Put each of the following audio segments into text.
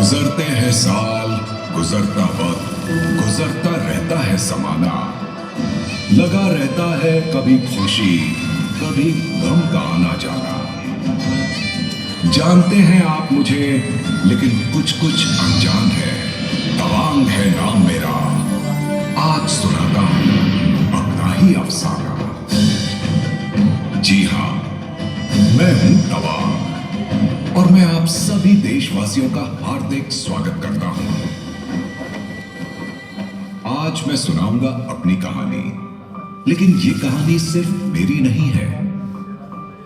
गुजरते हैं साल, गुजरता वक्त, गुजरता रहता है समाना। लगा रहता है कभी खुशी, कभी गम का आना जाना। जानते हैं आप मुझे, लेकिन कुछ कुछ अनजान है। तवांग है नाम मेरा, आज सुनाता हूं अपना ही अफसाना। जी हां, मैं हूं तवांग और मैं आप सभी देशवासियों का हार्दिक स्वागत करता हूं। आज मैं सुनाऊंगा अपनी कहानी, लेकिन ये कहानी सिर्फ मेरी नहीं है।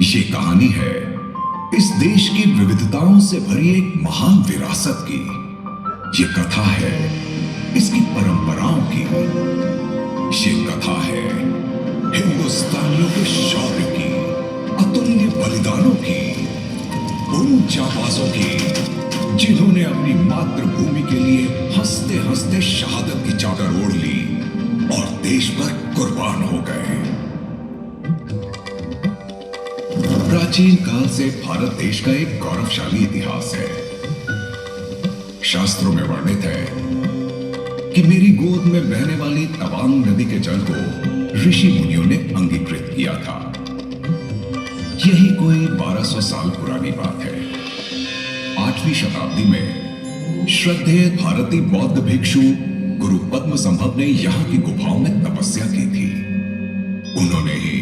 ये कहानी है इस देश की विविधताओं से भरी एक महान विरासत की। ये कथा है इसकी परंपराओं की। ये कथा है हिंदुस्तानियों के शौर्य की, अतुल्य बलिदानों की, उन जाबाजों की जिन्होंने अपनी मातृभूमि के लिए हंसते हंसते शहादत की चादर ओढ़ ली और देश पर कुर्बान हो गए। प्राचीन काल से भारत देश का एक गौरवशाली इतिहास है। शास्त्रों में वर्णित है कि मेरी गोद में बहने वाली तवांग नदी के जल को ऋषि मुनियों ने अंगीकृत किया था। यही कोई 1200 साल पुरानी बात है। 8वीं शताब्दी में श्रद्धेय भारतीय बौद्ध भिक्षु गुरु पद्म संभव ने यहां की गुफाओं में तपस्या की थी। उन्होंने ही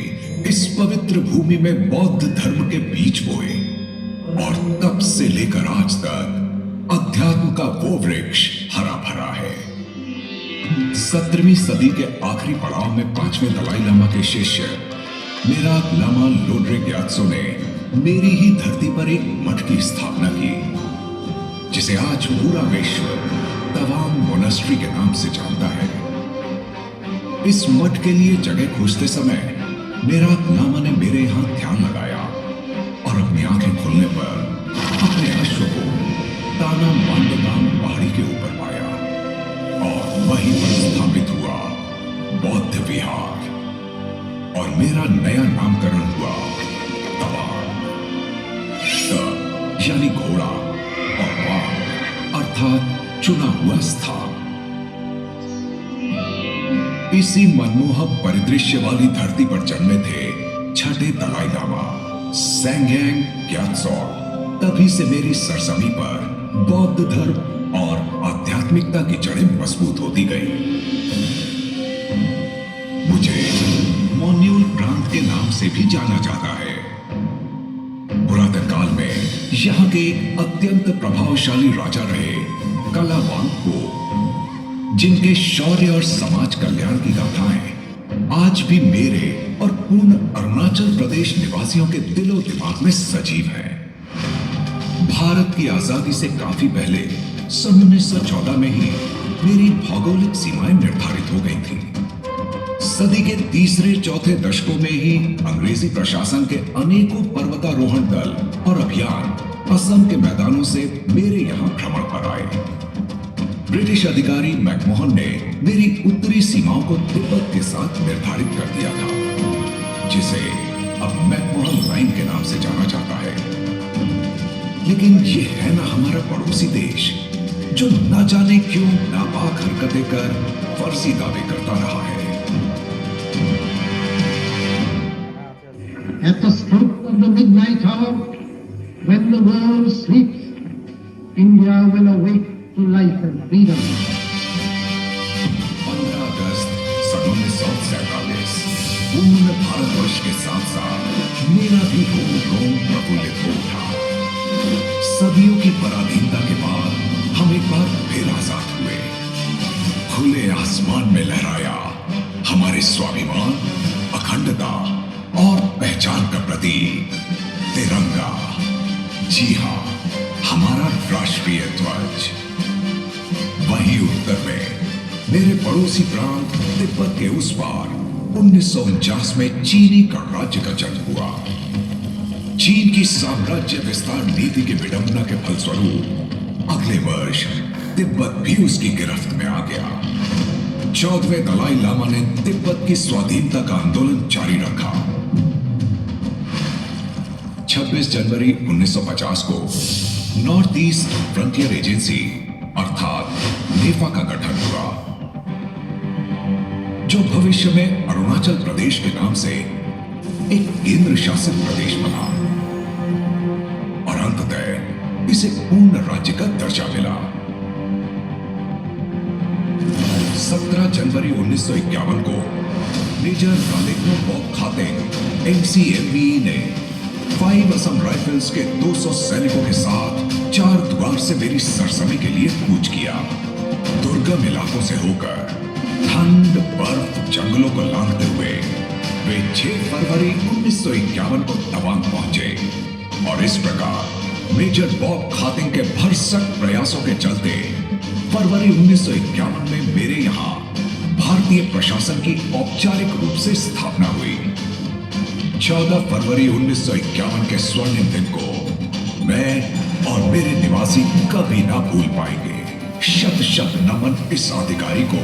इस पवित्र भूमि में बौद्ध धर्म के बीज बोए और तब से लेकर आज तक अध्यात्म का वो वृक्ष हरा भरा है। 17वीं सदी के आखिरी पड़ाव में 5वें दलाई लामा के शिष्य मेराक लामा लोड्रे ग्यात्सो ने मेरी ही धरती पर एक मठ की स्थापना की, जिसे आज पूरा विश्व तवांग मोनास्ट्री के नाम से जानता है। इस मठ के लिए जगह खोजते समय मेराक लामा ने मेरे यहां ध्यान लगाया और अपनी आंखें खुलने पर अपने अश्व को ताना मांडगाम पहाड़ी के ऊपर पाया और वहीं पर स्थापित हुआ बौद्ध विहार और मेरा नया नामकरण हुआ तवांग। त यानी घोड़ा और वांग अर्थात चुना हुआ स्थान। इसी मनमोहक परिदृश्य वाली धरती पर जन्मे थे छठे दलाई लामा सेंग्यांग ग्यात्सो। तभी से मेरी सरजमी पर बौद्ध धर्म और आध्यात्मिकता की जड़ें मजबूत होती गई। मुझे मोन्यूल प्रांत के नाम से भी जाना जाता है। पुरातन काल में यहाँ के एक अत्यंत प्रभावशाली राजा रहे कलावांगपो, जिनके शौर्य और समाज कल्याण की गाथाएं आज भी मेरे और पूर्ण अरुणाचल प्रदेश निवासियों के दिलो दिमाग में सजीव हैं। भारत की आजादी से काफी पहले सन 1914 में ही मेरी भौगोलिक सीमाएं निर्धारित हो गई थी। सदी के तीसरे चौथे दशकों में ही अंग्रेजी प्रशासन के अनेकों पर्वतारोहण दल और अभियान असम के मैदानों से मेरे यहां भ्रमण पर आए। ब्रिटिश अधिकारी मैकमोहन ने मेरी उत्तरी सीमाओं को तिब्बत के साथ निर्धारित कर दिया था, जिसे अब मैकमोहन लाइन के नाम से जाना जाता है। लेकिन ये है ना हमारा पड़ोसी देश, जो न जाने क्यों नापाक हरकतें कर फर्जी दावे करता रहा है। At the stroke of the midnight hour, when the world sleeps, India will awake to life and freedom. 15 अगस्त सन 1947 पूर्ण भारतवर्ष के साथ साथ मेरा भी रोम रोम प्रफुल्लित हो उठा। सदियों की पराधीनता के बाद हम एक बार फिर आजाद हुए। खुले आसमान में लहराया हमारे स्वाभिमान, अखंडता और पहचान का प्रतीक तिरंगा। जी हां, हमारा राष्ट्रीय ध्वज। वहीं उत्तर में मेरे पड़ोसी प्रांत तिब्बत के उस पार 1949 में चीनी गणराज्य का जन्म हुआ। चीन की साम्राज्य विस्तार नीति की विडंबना के फलस्वरूप अगले वर्ष तिब्बत भी उसकी गिरफ्त में आ गया। 14वें दलाई लामा ने तिब्बत की स्वाधीनता का आंदोलन जारी रखा। 26 जनवरी 1950 को नॉर्थ ईस्ट फ्रंटियर एजेंसी अर्थात नेफा का गठन हुआ, जो भविष्य में अरुणाचल प्रदेश के नाम से एक केंद्र शासित प्रदेश बना और अंततः इसे पूर्ण राज्य का दर्जा मिला। 17 जनवरी 1951 को मेजर रालेग्नो बॉब खातेंग एमसीएमवी ने 5 असम राइफल्स के 200 सैनिकों के साथ 4 द्वार से मेरी सरसमी के लिए कूच किया। दुर्गम इलाकों से होकर ठंड बर्फ जंगलों को लांघते हुए वे 6 फरवरी 1951 को तवांग पहुंचे और इस प्रकार मेजर बॉब खातिंग के भरसक प्रयासों के चलते फरवरी 1951 में मेरे यहां भारतीय प्रशासन की औपचारिक रूप से स्थापना हुई। 14 फरवरी 1951 के स्वर्णिम दिन को मैं और मेरे निवासी कभी ना भूल पाएंगे। शत शत नमन इस अधिकारी को,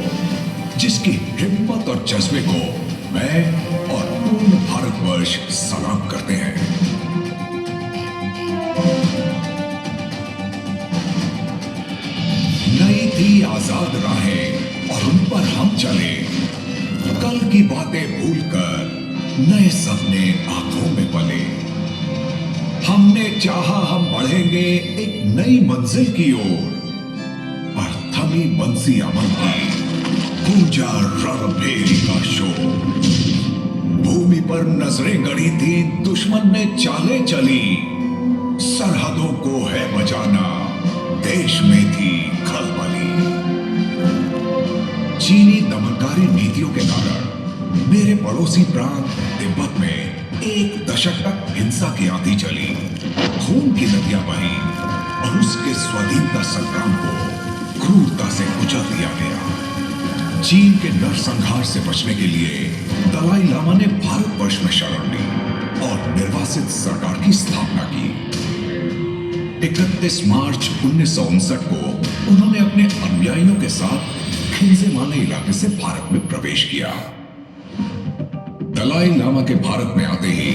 जिसकी हिम्मत और जज्बे को मैं और पूर्ण भारतवर्ष सलाम करते हैं। नई थी आजाद राहें और उन पर हम चले, कल की बातें भूलकर नए सपने आंखों में पले। हमने चाहा हम बढ़ेंगे एक नई मंजिल की ओर, पर थमी बंसी अमन की गूंजा रणभेरी का शोर। भूमि पर नजरें गड़ी थी, दुश्मन ने चाले चली, सरहदों को है बचाना, देश में थी खलबली। चीनी दमनकारी नीतियों के कारण मेरे पड़ोसी प्रांत तिब्बत में 1 दशक तक हिंसा की आंधी चली, खून की नदियां बही और उसके स्वाधीनता संग्राम को क्रूरता से कुचल दिया गया। चीन के नरसंहार से बचने के लिए दलाई लामा ने भारतवर्ष में शरण ली और निर्वासित सरकार की स्थापना की। 31 मार्च 1959 को उन्होंने अपने अनुयायियों के साथ खिंजे माने इलाके से भारत में प्रवेश किया। दलाई लामा के भारत में आते ही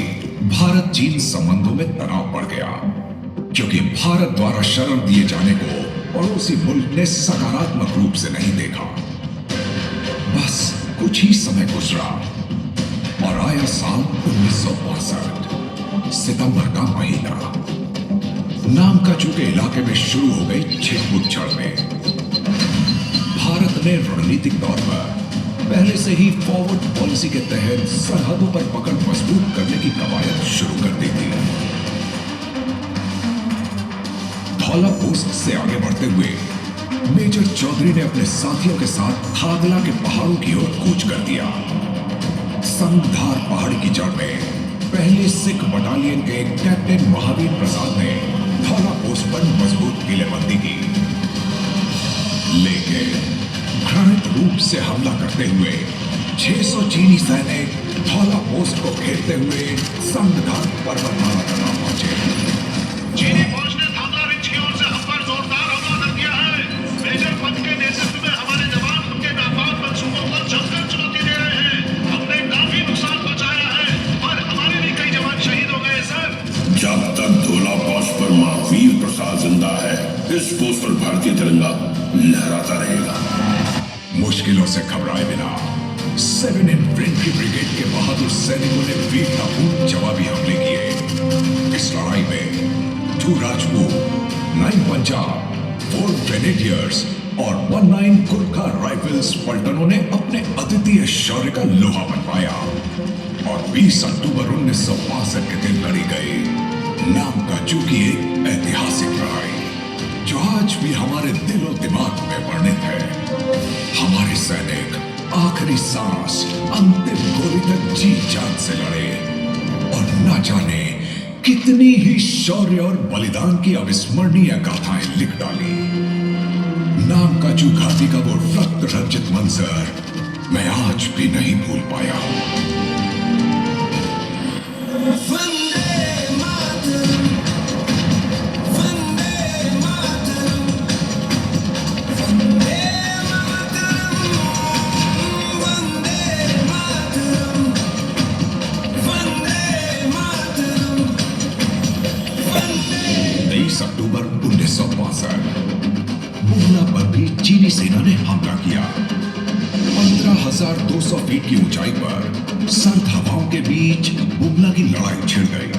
भारत चीन संबंधों में तनाव बढ़ गया, क्योंकि भारत द्वारा शरण दिए जाने को पड़ोसी मुल्क ने सकारात्मक रूप से नहीं देखा। बस कुछ ही समय गुजरा और आया साल 1962, सितंबर का महीना। नामकाचू के इलाके में शुरू हो गई छिटपुट झड़पें। भारत ने रणनीतिक तौर पर पहले से ही फॉरवर्ड पॉलिसी के तहत सरहदों पर पकड़ मजबूत करने की कवायद शुरू कर दी थी। धौला पोस्ट से आगे बढ़ते हुए मेजर चौधरी ने अपने साथियों के साथ खागला के पहाड़ों की ओर कूच कर दिया। संगधार पहाड़ी की जड़ में पहले सिख बटालियन के कैप्टन महावीर प्रसाद ने धौला पोस्ट पर मजबूत किलेबंदी की, लेकिन घृणित रूप से हमला करते हुए 600 चीनी सैनिक धौला पोस्ट को घेरते हुए संगधार पर्वतमाला तक पहुंचे। चीनी फौज ने धामला रिंच की ओर से हम पर जोरदार हमला कर दिया है। मेजर पंत के नेतृत्व में हमारे जवान उनके नापाक मंसूबों को जमकर चुनौती दे रहे हैं। हमने काफी नुकसान पहुंचाया है और हमारे भी कई जवान शहीद हो गए सर। जब तक धौला पोस्ट पर महावीर प्रसाद जिंदा है, इस पोस्ट पर भारतीय तिरंगा लहराता रहेगा। मुश्किलों से घबराए बिना 7 इन्फेंट्री ब्रिगेड के बहादुर सैनिकों ने वीरतापूर्ण जवाबी हमले किए। इस लड़ाई में 2 राजपूत, 9 पंजाब, 4 ग्रेनेडियर्स और 19 गुरखा राइफल्स पलटनों ने अपने अद्वितीय शौर्य का लोहा मनवाया और 20 अक्टूबर 1962 के दिन लड़ी गई नामकाचू की एक ऐतिहासिक लड़ाई, जो आज भी हमारे दिलो दिमाग में वर्णित है। हमारे सैनिक आखिरी सांस, अंतिम गोली तक जी जान से लड़े और न जाने कितनी ही शौर्य और बलिदान की अविस्मरणीय गाथाएं लिख डाली। नामकाचू घाटी का वो रक्त रंजित मंजर मैं आज भी नहीं भूल पाया हूं। अक्टूबर चीनी सेना ने हमला किया। 15,200 फीट की ऊंचाई पर सर्द हवाओं के बीच बुबला की लड़ाई छिड़ गई।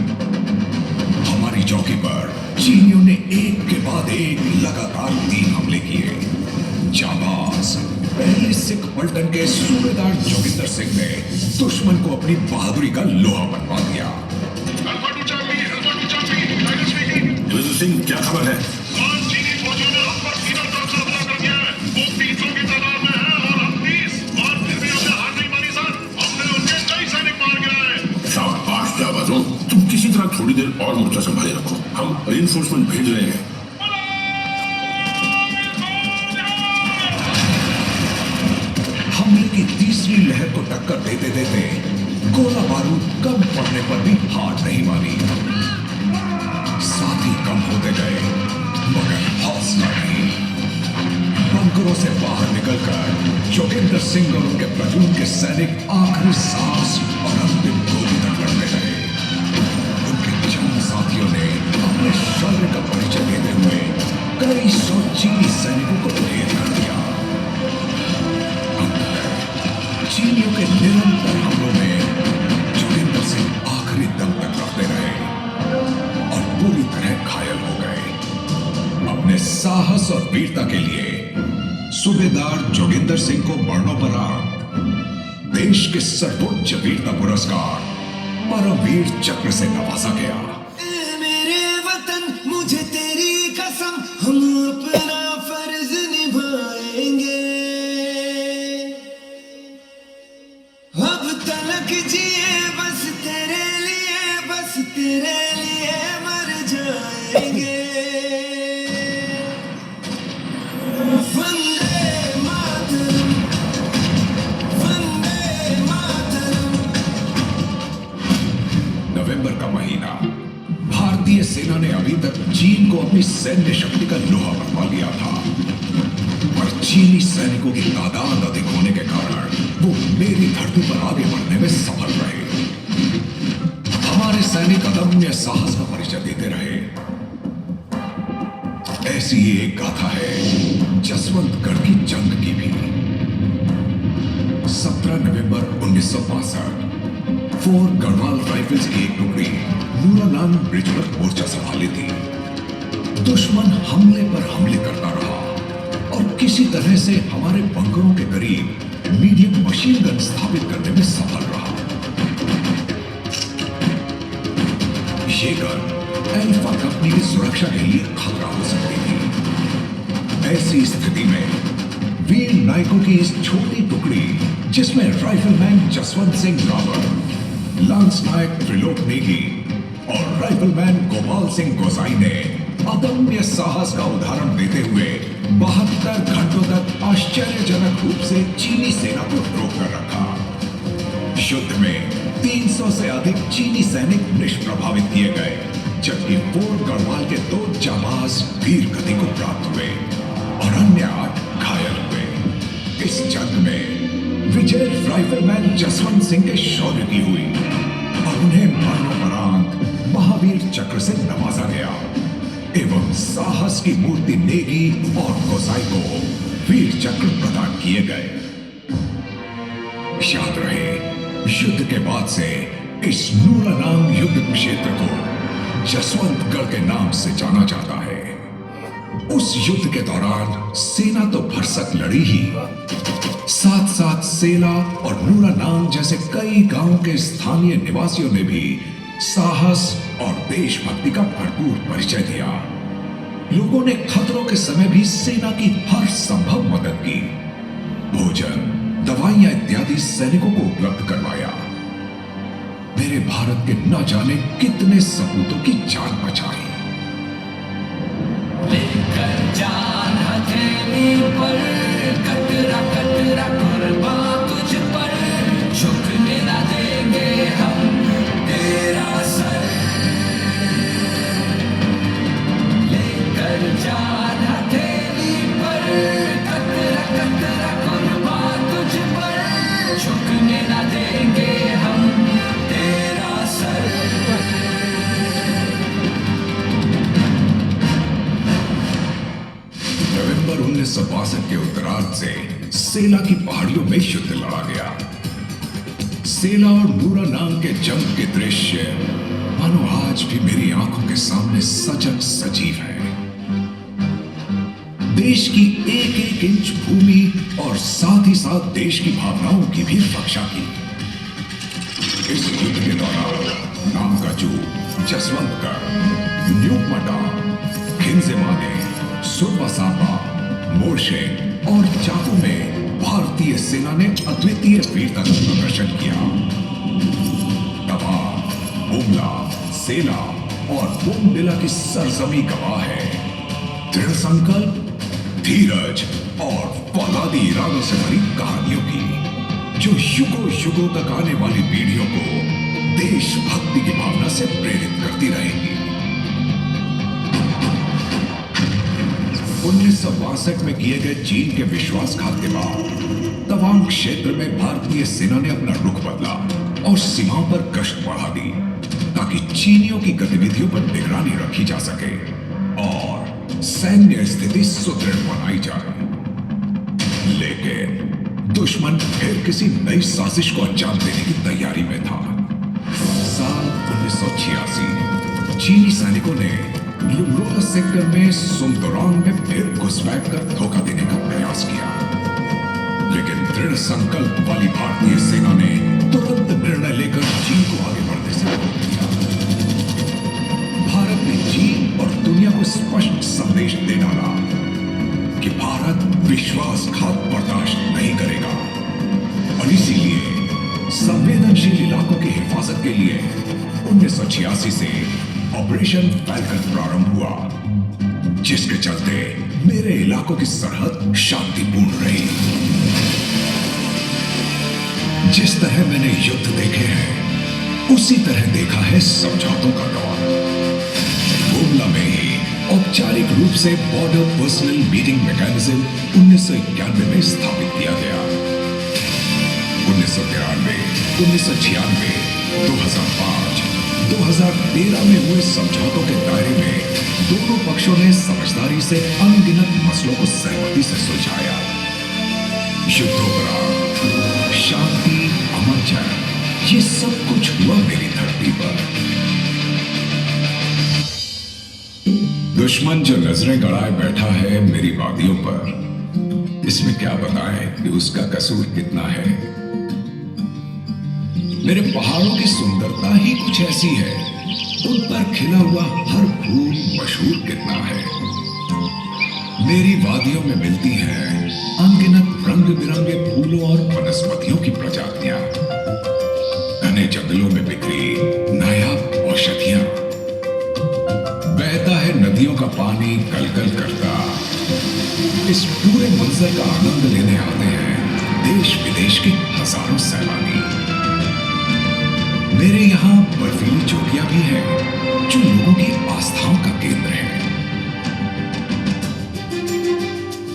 हमारी चौकी पर चीनियों ने एक के बाद एक लगातार 3 हमले किए। जाबाज पहले सिख पलटन के सूबेदार जोगिंदर सिंह ने दुश्मन को अपनी बहादुरी का लोहा बनवा दिया। सिंह, क्या खबर है? चीनी फौजियों ने हम पर तीनों तरफ से हमला कर दिया है। वो 300 की तादाद में है और हम 30, और फिर भी हमने हार नहीं मानी सर। हमने उनके कई सैनिक मार गिराए। शाबाश जाबाजों, तुम किसी तरह थोड़ी देर और मोर्चा संभाले रखो, हम रिइंफोर्समेंट भेज रहे हैं। हमले की तीसरी लहर को टक्कर देते देते गोला बारूद कम पड़ने पर भी हार नहीं मानी। साथी कम होते गए मगर हौसला नहीं। बंकरों से बाहर निकलकर जोगिंदर सिंह और उनके प्लाटून के सैनिक आखिरी सांस और अंतिम गोली तक लड़ते रहे। उनके चंद साथियों ने अपने शौर्य का परिचय देते हुए कई सौ चीनी सैनिकों को ढेर कर दिया। चीनियों के निरंतर हमलों में जोगिंदर सिंह आखिरी दम तक लड़ते रहे और पूरी तरह घायल हो गए। अपने साहस और वीरता के लिए सूबेदार जोगिंदर सिंह को मरणोपरांत देश के सर्वोच्च वीरता पुरस्कार परमवीर चक्र से नवाजा गया। मेरे वतन मुझे तेरी कसम, हम अपना फर्ज निभाएंगे। अब तलक जिए बस तेरे लिए, बस तेरे लिए मर जाएंगे। वंदे मातरम, वंदे मातरम। नवंबर का महीना। भारतीय सेना ने अभी तक चीन को अपनी सैन्य शक्ति का लोहा बनवा लिया था, पर चीनी सैनिकों की तादाद अधिक होने के कारण वो मेरी धरती पर आगे बढ़ने में सफल रहे। हमारे सैनिक अदम्य साहस का परिचय देते रहे। ऐसी ही एक गाथा है जसवंतगढ़ की जंग की भी। 17 नवंबर 1962 फोर गढ़वाल राइफल्स की एक टुकड़ी नूरानांग ब्रिज पर मोर्चा संभाली थी। दुश्मन हमले पर हमले करता रहा और किसी तरह से हमारे बंकरों के करीब मीडियम मशीन गन स्थापित करने में सफल रहा। ये गन अल्फा कंपनी की सुरक्षा के लिए खतरा हो सकती थी। ऐसी स्थिति में वीर नायकों की इस छोटी टुकड़ी, जिसमें राइफलमैन जसवंत सिंह रावत, लांस नायक त्रिलोक नेगी और राइफलमैन गोपाल सिंह गोसाई ने अदम्य साहस का उदाहरण देते हुए 72 घंटों तक आश्चर्यजनक रूप से चीनी सेना को रोक कर रखा। युद्ध में 300 से अधिक चीनी सैनिक निष्प्रभावित किए गए, जबकि फोर्ट गढ़वाल के 2 जाबाज वीर गति को प्राप्त हुए और अन्य 8 घायल हुए। इस जंग में विजय राइफलमैन जसवंत सिंह के शौर्य की हुई और उन्हें मरणोपरांत महावीर चक्र से नवाजा गया एवं साहस की मूर्ति नेगी और गोसाई को वीर चक्र प्रदान किए गए। याद रहे, युद्ध के बाद से इस नूरानांग युद्ध क्षेत्र को जसवंतगढ़ के नाम से जाना जाता है। उस युद्ध के दौरान सेना तो भरसक लड़ी ही, साथ साथ सेला और नूरानांग जैसे कई गांवों के स्थानीय निवासियों ने भी साहस और देशभक्ति का भरपूर परिचय दिया। लोगों ने खतरों के समय भी सेना की हर संभव मदद की, भोजन, दवाइयां इत्यादि सैनिकों को उपलब्ध करवाया। मेरे भारत के न जाने कितने सपूतों की जान बचाई। लेकर जान हथेली पर, कतरा कतरा कुर्बान तुझ पर, झुकने ना देंगे हम तेरा सर। लेकर जान हथेली पर, कतरा कतरा कुर्बान तुझ पर, झुकने ना देंगे हम तेरा सर। नवंबर 1962 के उत्तरार्ध सेला की पहाड़ियों में युद्ध लड़ा गया। सेला और नूरा नांग के जंग के दृश्य मानो आज भी मेरी आंखों के सामने सजग सजीव है। देश की एक एक इंच भूमि और साथ ही साथ देश की भावनाओं की भी रक्षा की। इस युद्ध के दौरान नामकाजू, जसवंतगढ़, न्यूमटा, खिंजेमाने, सुरबासापा, मोर्शे और चाकू में भारतीय सेना ने अद्वितीय वीरता का प्रदर्शन किया। तवांग, बुमला, सेला और बोमडिला की सरजमी गवाह है दृढ़ संकल्प, धीरज और फौलादी इरादों से भरी कहानियों की, जो युगों युगों तक आने वाली पीढ़ियों को देशभक्ति की भावना से प्रेरित करती रहेंगी। 1962 में किए गए चीन के विश्वासघात के बाद तवांग क्षेत्र में भारतीय सेना ने अपना रुख बदला और सीमाओं पर गश्त बढ़ा दी ताकि चीनियों की गतिविधियों पर निगरानी रखी जा सके और सैन्य स्थिति सुदृढ़ बनाई जाए। लेकिन दुश्मन फिर किसी नई साजिश को अंजाम देने की तैयारी में था। साल 1986 चीनी सैनिकों ने लुमरोला सेक्टर में सुमतोरांग में फिर घुसपैठ कर धोखा देने का प्रयास किया, लेकिन दृढ़ संकल्प वाली भारतीय सेना ने तुरंत निर्णय लेकर चीन को आगे बढ़ने से रोक दिया। भारत ने चीन और दुनिया को स्पष्ट संदेश दे डाला कि भारत विश्वासघात बर्दाश्त नहीं करेगा और इसीलिए संवेदनशील इलाकों की हिफाजत के लिए 1986 से ऑपरेशन फैल्कन प्रारंभ हुआ, जिसके चलते मेरे इलाकों की सरहद शांतिपूर्ण रही। जिस तरह मैंने युद्ध देखे हैं उसी तरह देखा है समझौतों का दौर। बुमला में ही औपचारिक रूप से बॉर्डर पर्सनल मीटिंग मैकेनिज्म 1991 में स्थापित किया गया। 1993, 1996, 2005, 2013 में हुए समझौतों के दायरे में दोनों पक्षों ने समझदारी से अनगिनत मसलों को सहमति से सुलझाया। युद्धोपरांत, शांति, अमन चैन, ये सब कुछ हुआ मेरी धरती पर। दुश्मन जो नजरें गड़ाए बैठा है मेरी वादियों पर, इसमें क्या बताएं कि उसका कसूर कितना है। मेरे पहाड़ों की सुंदरता ही कुछ ऐसी है, उन पर खिला हुआ हर फूल मशहूर कितना है। मेरी वादियों में मिलती हैं अनगिनत रंग बिरंगे फूलों और वनस्पतियों की प्रजातियां, घने जंगलों में बिखरी नायाब औषधियां, बहता है नदियों का पानी कलकल करता। इस पूरे मंजर का आनंद लेने आते हैं देश विदेश के हजारों सैलानी। मेरे यहाँ बर्फीली चोटियां भी हैं जो लोगों की आस्थाओं का केंद्र है।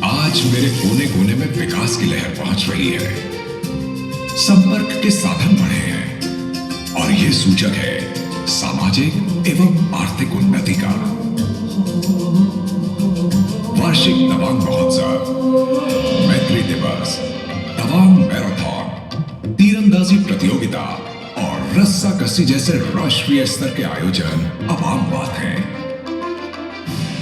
आज मेरे कोने कोने में विकास की लहर पहुंच रही है, संपर्क के साधन बढ़े हैं और यह सूचक है सामाजिक एवं आर्थिक उन्नति का। वार्षिक तवांग महोत्सव, मैत्री दिवस, तवांग मैराथन, तीरंदाजी प्रतियोगिता और रस्साकसी जैसे राष्ट्रीय स्तर के आयोजन अब आम बात है।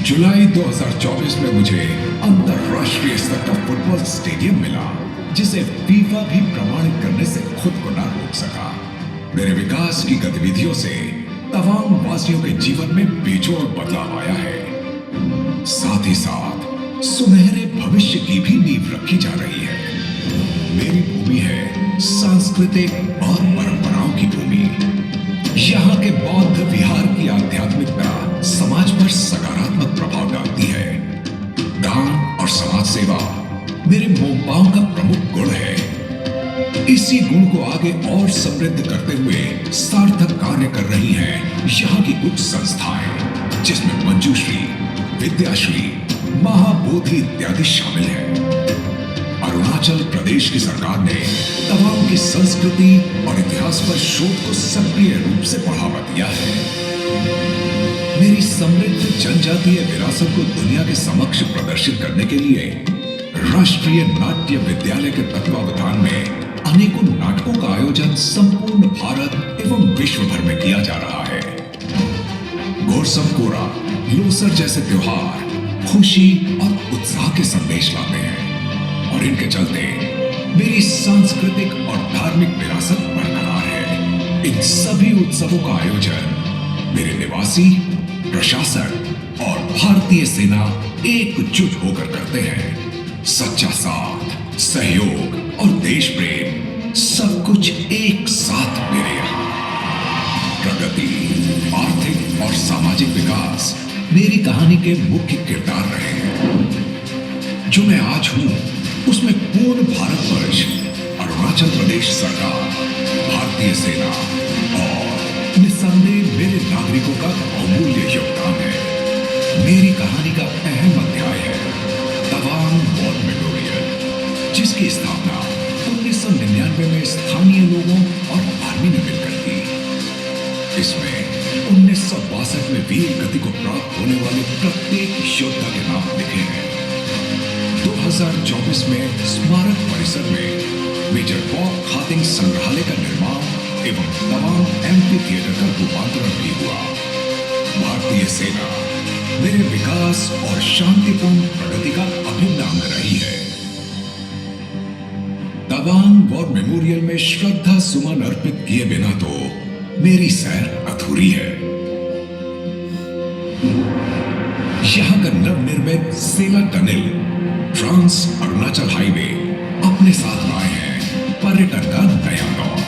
जुलाई 2024 में मुझे अंतरराष्ट्रीय स्तर का फुटबॉल स्टेडियम मिला, जिसे फीफा भी प्रमाणित करने से खुद को ना रोक सका। मेरे विकास की गतिविधियों से तवांग वासियों के जीवन में बेजोड़ बदलाव आया है। साथ ही साथ सुनहरे भविष्य की भी नींव रखी जा रही है। मेरी भूमि है सांस्कृतिक और परंपराओं की भूमि। यहाँ के बौद्ध विहार की आध्यात्मिकता समाज पर सकारात्मक प्रभाव डालती है। दान और समाज सेवा मेरे मोंपाओं का प्रमुख गुण है। इसी गुण को आगे और समृद्ध करते हुए सार्थक कार्य कर रही हैं यहाँ की कुछ संस्थाएं, जिसमें मंजूश्री, विद्याश्री, महाबोधि इत्यादि शामिल हैं। अरुणाचल प्रदेश की सरकार ने तवांग की संस्कृति और इतिहास पर शोध को सक्रिय रूप से बढ़ावा दिया है। मेरी समृद्ध जनजातीय विरासत को दुनिया के समक्ष प्रदर्शित करने के लिए राष्ट्रीय नाट्य विद्यालय के तत्वावधान में अनेकों नाटकों का आयोजन संपूर्ण भारत एवं विश्व भर में किया जा रहा है। घोड़समकोरा, लोसर जैसे त्योहार खुशी और उत्साह के संदेश लाते हैं और इनके चलते मेरी सांस्कृतिक और धार्मिक विरासत बरकरार है। इन सभी उत्सवों का आयोजन मेरे निवासी, प्रशासन और भारतीय सेना एकजुट होकर करते हैं। सच्चा साथ, सहयोग और देश प्रेम सब कुछ एक साथ मेरे यहाँ। प्रगति, आर्थिक और सामाजिक विकास मेरी कहानी के मुख्य किरदार रहे हैं। जो मैं आज हूं उसमें पूर्ण भारतवर्ष, अरुणाचल प्रदेश सरकार, भारतीय सेना और निस्संदेह मेरे नागरिकों का बहुमूल्य योगदान है। मेरी कहानी का अहम अध्याय है तवांग वॉर मेमोरियल, जिसकी स्थापना 1999 में स्थानीय लोगों और आर्मी ने मिलकर की। इसमें 1962 में वीर गति को प्राप्त होने वाले प्रत्येक योद्धा के नाम लिखे हैं। 2024 में स्मारक परिसर में मेजर बॉब खातिंग संग्रहालय का निर्माण एवं तवांग एम्फी थिएटर का रूपांतरण भी हुआ। भारतीय सेना मेरे विकास और शांतिपूर्ण प्रगति का अभिन्न अंग रही है। तवांग वॉर मेमोरियल में श्रद्धा सुमन अर्पित किए बिना तो मेरी सैर अधूरी है। यहां का नवनिर्मित सेला टनल, ट्रांस अरुणाचल हाईवे अपने साथ लाए हैं पर्यटन का नया दौर।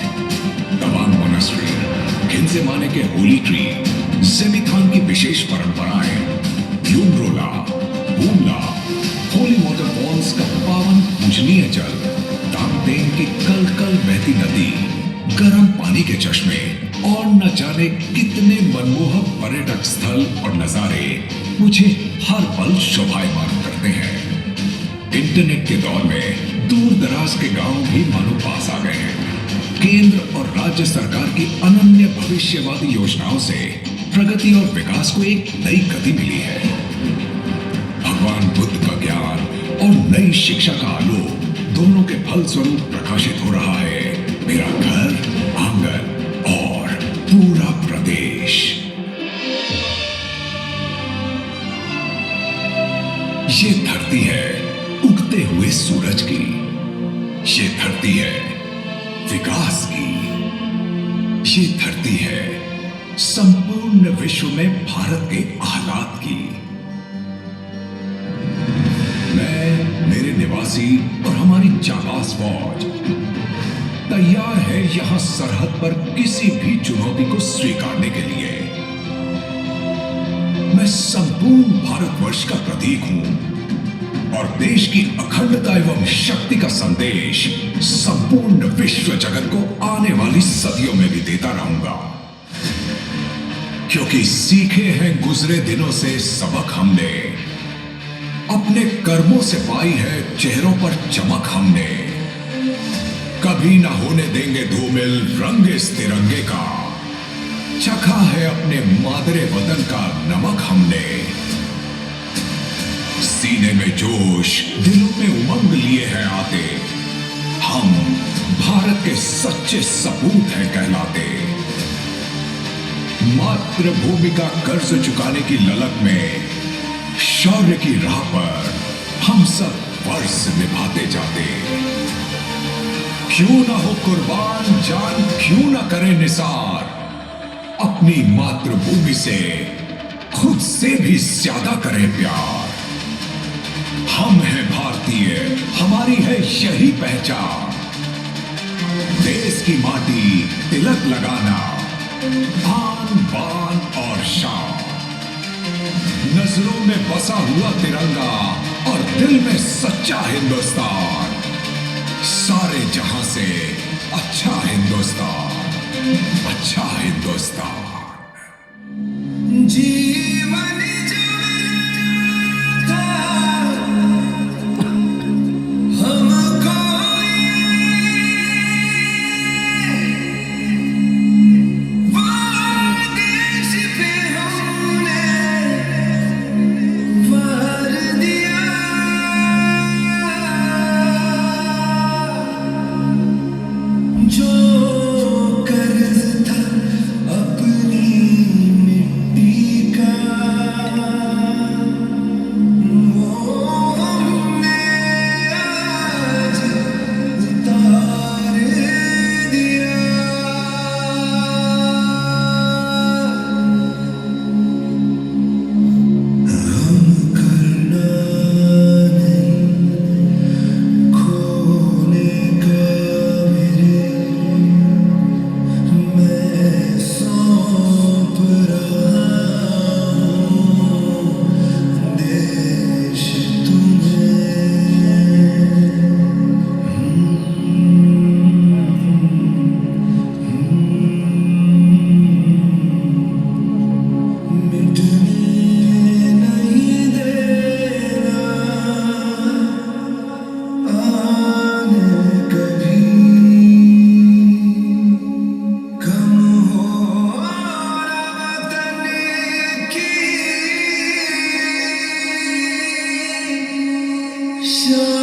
तवांग मोनास्ट्री, खिंजे माने के होली ट्री, जेमिथान की विशेष परंपराएं, यूमरोला, बूमला, होली वाटरफॉल्स का पावन पूजनीय जल, तांगतेंग की कल कल बहती नदी, गर्म पानी के चश्मे और न जाने कितने मनमोहक पर्यटक स्थल और नजारे मुझे हर पल शोभायमान करते हैं। इंटरनेट के दौर में दूर दराज के गांव भी मानो पास आ गए हैं। केंद्र और राज्य सरकार की अनन्य भविष्यवादी योजनाओं से प्रगति और विकास को एक नई गति मिली है। भगवान बुद्ध का ज्ञान और नई शिक्षा का आलोक दोनों के फल स्वरूप प्रकाशित हो रहा है मेरा घर, आंगन और पूरा प्रदेश। ये धरती है उगते हुए सूरज की, ये धरती है विकास की, ये धरती है संपूर्ण विश्व में भारत के आह्लाद की। मैं, मेरे निवासी और हमारी जाबाज फौज तैयार है यहां सरहद पर किसी भी चुनौती को स्वीकारने के लिए। मैं संपूर्ण भारतवर्ष का प्रतीक हूं और देश की अखंडता एवं शक्ति का संदेश संपूर्ण विश्व जगत को आने वाली सदियों में भी देता रहूंगा। क्योंकि सीखे हैं गुजरे दिनों से सबक हमने, अपने कर्मों से पाई है चेहरों पर चमक हमने। कभी ना होने देंगे धूमिल रंग इस तिरंगे का, चखा है अपने मादरे वतन का नमक हमने। सीने में जोश, दिलों में उमंग लिए हैं आते, हम भारत के सच्चे सपूत हैं कहलाते। मातृभूमि का कर्ज चुकाने की ललक में शौर्य की राह पर हम सब वर्ष निभाते जाते। क्यों ना हो कुर्बान जान, क्यों ना करें निसार, अपनी मातृभूमि से खुद से भी ज्यादा करें प्यार। हम हैं भारतीय, हमारी है यही पहचान। देश की माटी तिलक लगाना, आन बान और शान। नजरों में बसा हुआ तिरंगा और दिल में सच्चा हिंदुस्तान। सारे जहां से अच्छा हिंदुस्तान, अच्छा हिंदुस्तान। जीवन शान